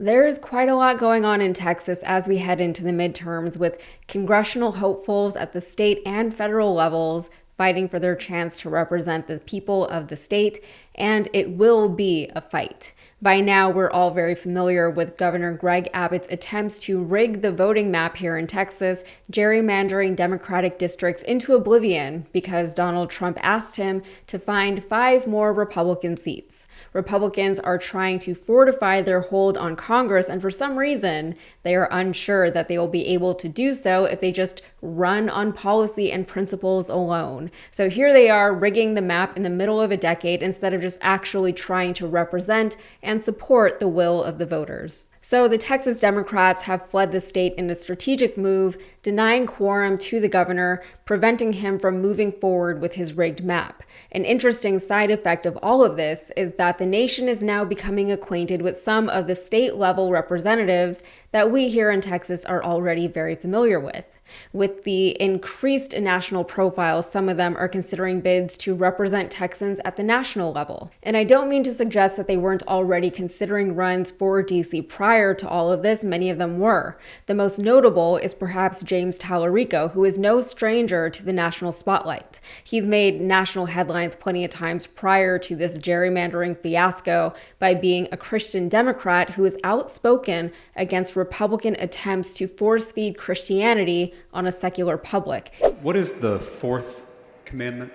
There's quite a lot going on in Texas as we head into the midterms, with congressional hopefuls at the state and federal levels fighting for their chance to represent the people of the state, and it will be a fight. By now, we're all very familiar with Governor Greg Abbott's attempts to rig the voting map here in Texas, gerrymandering Democratic districts into oblivion because Donald Trump asked him to find 5 more Republican seats. Republicans are trying to fortify their hold on Congress, and for some reason, they are unsure that they will be able to do so if they just run on policy and principles alone. So here they are rigging the map in the middle of a decade instead of just actually trying to represent and support the will of the voters. So the Texas Democrats have fled the state in a strategic move, denying quorum to the governor, preventing him from moving forward with his rigged map. An interesting side effect of all of this is that the nation is now becoming acquainted with some of the state-level representatives that we here in Texas are already very familiar with. With the increased national profile, some of them are considering bids to represent Texans at the national level. And I don't mean to suggest that they weren't already considering runs for DC prior to all of this. Many of them were. The most notable is perhaps James Talarico, who is no stranger to the national spotlight. He's made national headlines plenty of times prior to this gerrymandering fiasco by being a Christian Democrat who is outspoken against Republican attempts to force-feed Christianity on a secular public. What is the 4th commandment?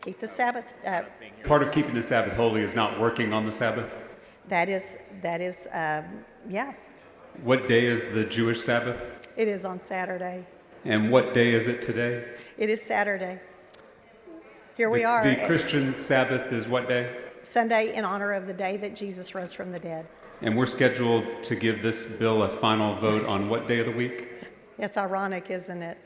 Keep the Sabbath. Part of keeping the Sabbath holy is not working on the Sabbath. That is, yeah. What day is the Jewish Sabbath? It is on Saturday. And what day is it today? It is Saturday. Here we are. The Christian Sabbath is what day? Sunday, in honor of the day that Jesus rose from the dead. And we're scheduled to give this bill a final vote on what day of the week? It's ironic, isn't it?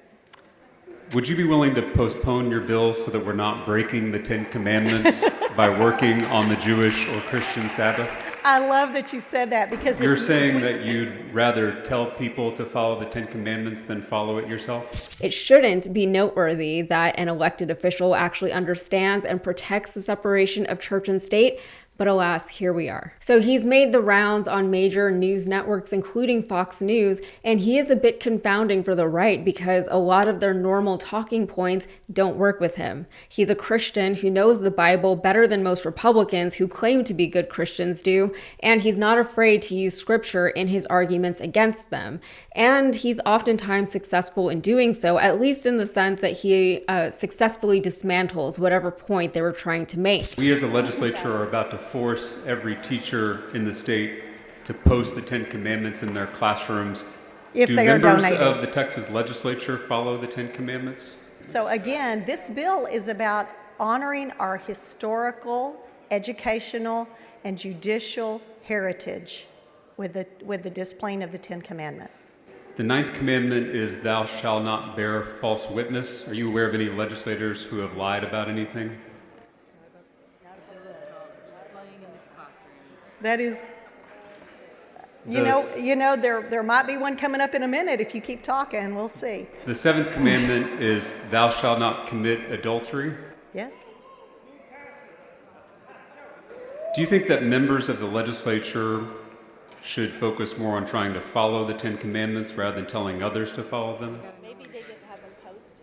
Would you be willing to postpone your bill so that we're not breaking the 10 Commandments by working on the Jewish or Christian Sabbath? I love that you said that, because you're saying that you'd rather tell people to follow the 10 Commandments than follow it yourself? It shouldn't be noteworthy that an elected official actually understands and protects the separation of church and state. But alas, here we are. So he's made the rounds on major news networks, including Fox News, and he is a bit confounding for the right because a lot of their normal talking points don't work with him. He's a Christian who knows the Bible better than most Republicans who claim to be good Christians do, and he's not afraid to use Scripture in his arguments against them. And he's oftentimes successful in doing so, at least in the sense that he successfully dismantles whatever point they were trying to make. We as a legislature are about to force every teacher in the state to post the 10 Commandments in their classrooms. If they are donated. Do members of the Texas legislature follow the 10 Commandments? So again, this bill is about honoring our historical, educational, and judicial heritage with the displaying of the 10 Commandments. The 9th commandment is thou shalt not bear false witness. Are you aware of any legislators who have lied about anything? That is, there might be one coming up in a minute if you keep talking. We'll see. The 7th commandment is thou shalt not commit adultery. Yes. Do you think that members of the legislature should focus more on trying to follow the 10 Commandments rather than telling others to follow them? Maybe they didn't have them posted.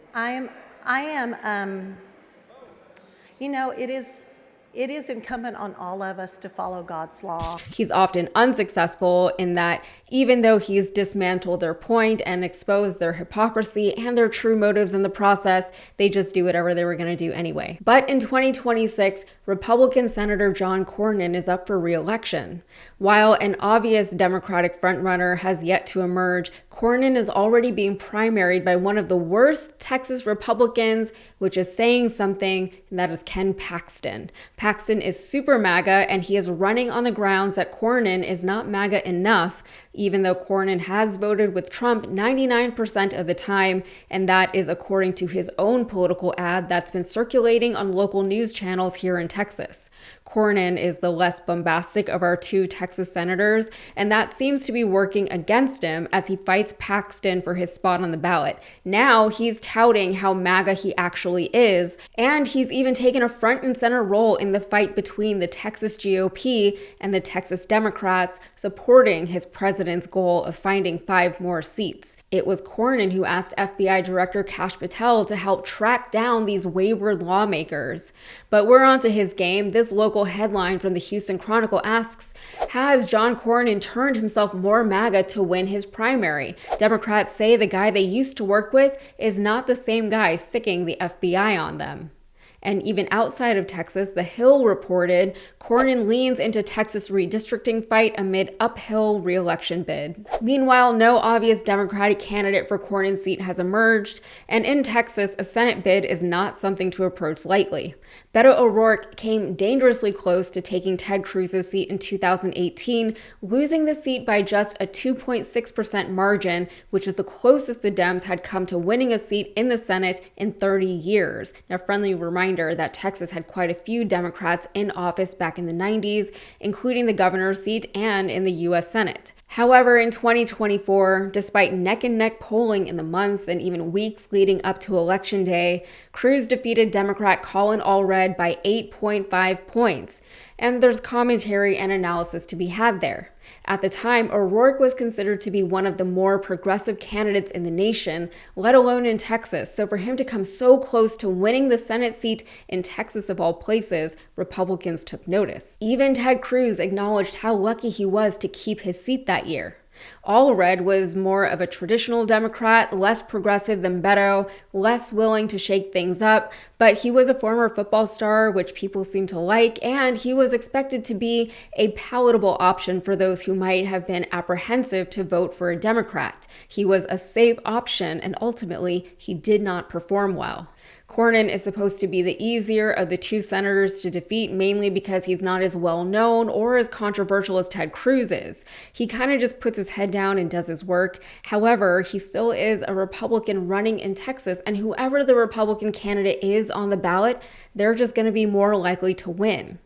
It is incumbent on all of us to follow God's law. He's often unsuccessful in that even though he's dismantled their point and exposed their hypocrisy and their true motives in the process, they just do whatever they were going to do anyway. But in 2026, Republican Senator John Cornyn is up for re-election. While an obvious Democratic frontrunner has yet to emerge, Cornyn is already being primaried by one of the worst Texas Republicans, which is saying something, and that is Ken Paxton. Paxton is super MAGA, and he is running on the grounds that Cornyn is not MAGA enough, even though Cornyn has voted with Trump 99% of the time, and that is according to his own political ad that's been circulating on local news channels here in Texas. Cornyn is the less bombastic of our 2 Texas senators, and that seems to be working against him as he fights Paxton for his spot on the ballot. Now he's touting how MAGA he actually is, and he's even taken a front and center role in in the fight between the Texas GOP and the Texas Democrats supporting his president's goal of finding 5 more seats. It was Cornyn who asked FBI Director Kash Patel to help track down these wayward lawmakers. But we're on to his game. This local headline from the Houston Chronicle asks, has John Cornyn turned himself more MAGA to win his primary? Democrats say the guy they used to work with is not the same guy sicking the FBI on them. And even outside of Texas, The Hill reported Cornyn leans into Texas redistricting fight amid uphill re-election bid. Meanwhile, no obvious Democratic candidate for Cornyn's seat has emerged, and in Texas, a Senate bid is not something to approach lightly. Beto O'Rourke came dangerously close to taking Ted Cruz's seat in 2018, losing the seat by just a 2.6% margin, which is the closest the Dems had come to winning a seat in the Senate in 30 years. Now, friendly reminder that Texas had quite a few Democrats in office back in the 90s, including the governor's seat and in the U.S. Senate. However, in 2024, despite neck-and-neck polling in the months and even weeks leading up to Election Day, Cruz defeated Democrat Colin Allred by 8.5 points. And there's commentary and analysis to be had there. At the time, O'Rourke was considered to be one of the more progressive candidates in the nation, let alone in Texas. So for him to come so close to winning the Senate seat in Texas of all places, Republicans took notice. Even Ted Cruz acknowledged how lucky he was to keep his seat that year. Allred was more of a traditional Democrat, less progressive than Beto, less willing to shake things up, but he was a former football star, which people seem to like, and he was expected to be a palatable option for those who might have been apprehensive to vote for a Democrat. He was a safe option, and ultimately, he did not perform well. Cornyn is supposed to be the easier of the 2 senators to defeat, mainly because he's not as well known or as controversial as Ted Cruz is. He kind of just puts his head down and does his work. However, he still is a Republican running in Texas, and whoever the Republican candidate is on the ballot, they're just going to be more likely to win.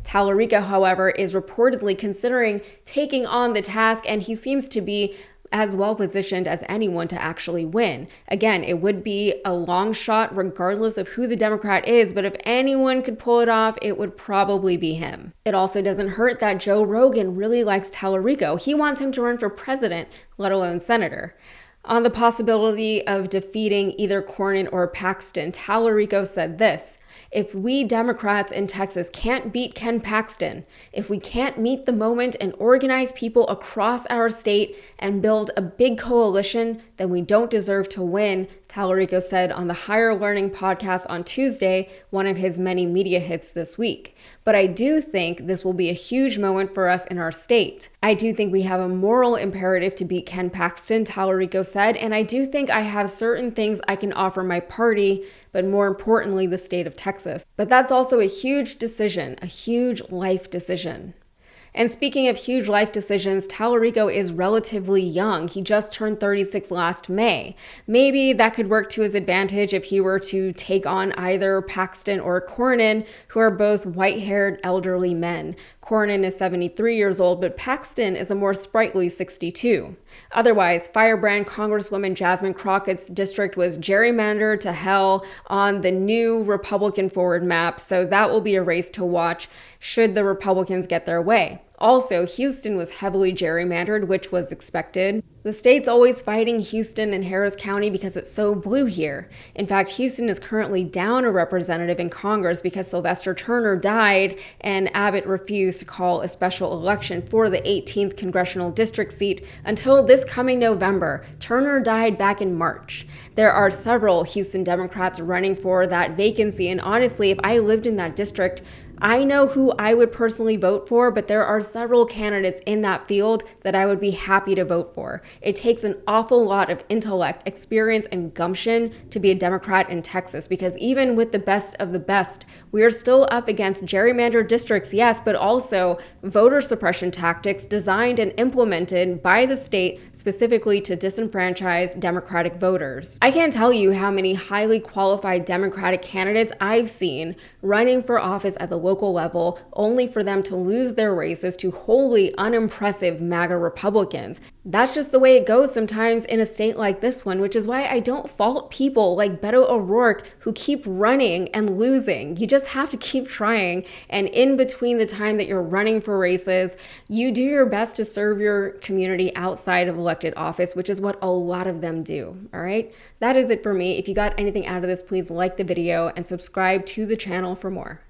Talarico, however, is reportedly considering taking on the task, and he seems to be as well positioned as anyone to actually win. Again, it would be a long shot regardless of who the Democrat is, but if anyone could pull it off, it would probably be him. It also doesn't hurt that Joe Rogan really likes Talarico. He wants him to run for president, let alone senator. On the possibility of defeating either Cornyn or Paxton, Talarico said this: if we Democrats in Texas can't beat Ken Paxton, if we can't meet the moment and organize people across our state and build a big coalition, then we don't deserve to win, Talarico said on the Higher Learning podcast on Tuesday, one of his many media hits this week. But I do think this will be a huge moment for us in our state. I do think we have a moral imperative to beat Ken Paxton, Talarico said, and I do think I have certain things I can offer my party, but more importantly, the state of Texas. But that's also a huge decision, a huge life decision. And speaking of huge life decisions, Talarico is relatively young. He just turned 36 last May. Maybe that could work to his advantage if he were to take on either Paxton or Cornyn, who are both white-haired elderly men. Cornyn is 73 years old, but Paxton is a more sprightly 62. Otherwise, firebrand Congresswoman Yasmin Crockett's district was gerrymandered to hell on the new Republican forward map, so that will be a race to watch should the Republicans get their way. Also, Houston was heavily gerrymandered, which was expected. The state's always fighting Houston and Harris County because it's so blue here. In fact, Houston is currently down a representative in Congress because Sylvester Turner died and Abbott refused to call a special election for the 18th congressional district seat until this coming November. Turner died back in March. There are several Houston Democrats running for that vacancy, and honestly, if I lived in that district, I know who I would personally vote for, but there are several candidates in that field that I would be happy to vote for. It takes an awful lot of intellect, experience, and gumption to be a Democrat in Texas, because even with the best of the best, we are still up against gerrymandered districts, yes, but also voter suppression tactics designed and implemented by the state specifically to disenfranchise Democratic voters. I can't tell you how many highly qualified Democratic candidates I've seen running for office at the local level, only for them to lose their races to wholly unimpressive MAGA Republicans. That's just the way it goes sometimes in a state like this one, which is why I don't fault people like Beto O'Rourke who keep running and losing. You just have to keep trying. And in between the time that you're running for races, you do your best to serve your community outside of elected office, which is what a lot of them do. All right. That is it for me. If you got anything out of this, please like the video and subscribe to the channel for more.